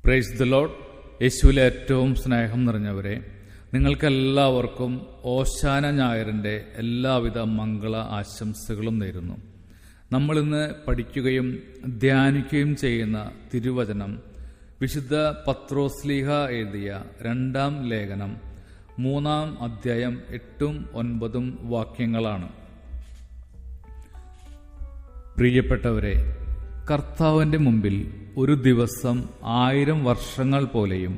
Price the Lord. യേശുവിലെ ഏറ്റവും സ്നേഹം നിറഞ്ഞവരെ, നിങ്ങൾക്കെല്ലാവർക്കും ഓശാന ഞായറിൻ്റെ എല്ലാവിധ മംഗള ആശംസകളും നേരുന്നു. നമ്മളിന്ന് പഠിക്കുകയും ധ്യാനിക്കുകയും ചെയ്യുന്ന തിരുവചനം വിശുദ്ധ പത്രോസ്ലീഹ എഴുതിയ 2-ാം ലേഖനം 3-ാം അധ്യായം 8-9 വാക്യങ്ങളാണ്. പ്രിയപ്പെട്ടവരെ, കർത്താവിൻ്റെ മുമ്പിൽ ഒരു ദിവസം 1000 വർഷങ്ങൾ പോലെയും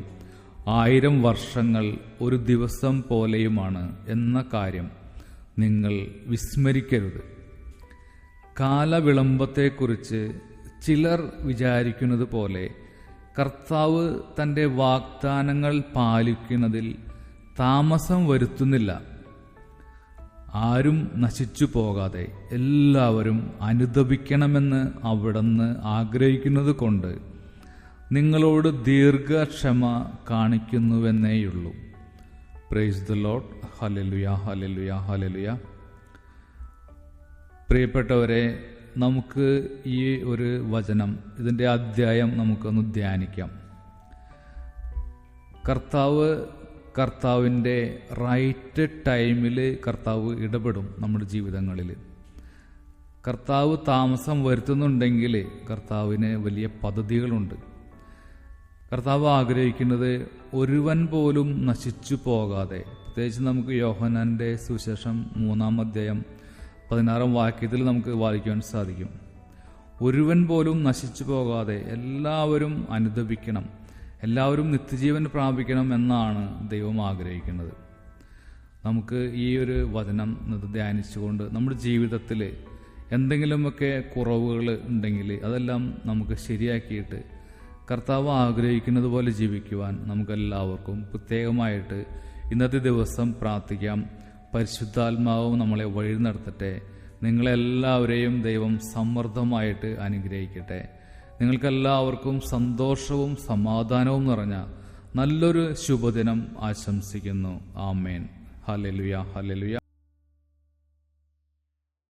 1000 വർഷങ്ങൾ ഒരു ദിവസം പോലെയുമാണ് എന്ന കാര്യം നിങ്ങൾ വിസ്മരിക്കരുത്. കാലവിളംബത്തെക്കുറിച്ച് ചിലർ വിചാരിക്കുന്നത് പോലെ കർത്താവ് തൻ്റെ വാഗ്ദാനങ്ങൾ പാലിക്കുന്നതിൽ താമസം വരുത്തുന്നില്ല. ആരും നശിച്ചു പോകാതെ എല്ലാവരും അനുതപിക്കണമെന്ന് അവിടുന്ന് ആഗ്രഹിക്കുന്നത് കൊണ്ട് നിങ്ങളോട് ദീർഘക്ഷമ കാണിക്കുന്നുവെന്നേയുള്ളൂ. Praise the lord. Hallelujah, hallelujah, hallelujah. പ്രിയപ്പെട്ടവരെ, നമുക്ക് ഈ ഒരു വചനം, ഇതിൻ്റെ അധ്യായം നമുക്കൊന്ന് ധ്യാനിക്കാം. കർത്താവിൻ്റെ റൈറ്റ് ടൈമിൽ കർത്താവ് ഇടപെടും നമ്മുടെ ജീവിതങ്ങളിൽ. കർത്താവ് താമസം വരുത്തുന്നുണ്ടെങ്കിൽ കർത്താവിന് വലിയ പദ്ധതികളുണ്ട്. കർത്താവ് ആഗ്രഹിക്കുന്നത് ഒരുവൻ പോലും നശിച്ചു പോകാതെ, പ്രത്യേകിച്ച് നമുക്ക് യോഹന്നാൻ്റെ സുവിശേഷം 3-ാം അധ്യായം 16-ാം വാക്യത്തിൽ നമുക്ക് വായിക്കുവാൻ സാധിക്കും. ഒരുവൻ പോലും നശിച്ചു പോകാതെ എല്ലാവരും അനുതപിക്കണം, എല്ലാവരും നിത്യജീവൻ പ്രാപിക്കണം എന്നാണ് ദൈവം ആഗ്രഹിക്കുന്നത്. നമുക്ക് ഈ ഒരു വചനം ധ്യാനിച്ചുകൊണ്ട് നമ്മുടെ ജീവിതത്തിൽ എന്തെങ്കിലുമൊക്കെ കുറവുകൾ ഉണ്ടെങ്കിൽ അതെല്ലാം നമുക്ക് ശരിയാക്കിയിട്ട് കർത്താവ് ആഗ്രഹിക്കുന്നത് പോലെ ജീവിക്കുവാൻ നമുക്കെല്ലാവർക്കും പ്രത്യേകമായിട്ട് ഇന്നത്തെ ദിവസം പ്രാർത്ഥിക്കാം. പരിശുദ്ധാത്മാവും നമ്മളെ വഴി നടത്തട്ടെ. നിങ്ങളെല്ലാവരെയും ദൈവം സമൃദ്ധമായിട്ട് അനുഗ്രഹിക്കട്ടെ. നിങ്ങൾക്കെല്ലാവർക്കും സന്തോഷവും സമാധാനവും നിറഞ്ഞ നല്ലൊരു ശുഭദിനം ആശംസിക്കുന്നു. ആമേൻ. Hallelujah, hallelujah.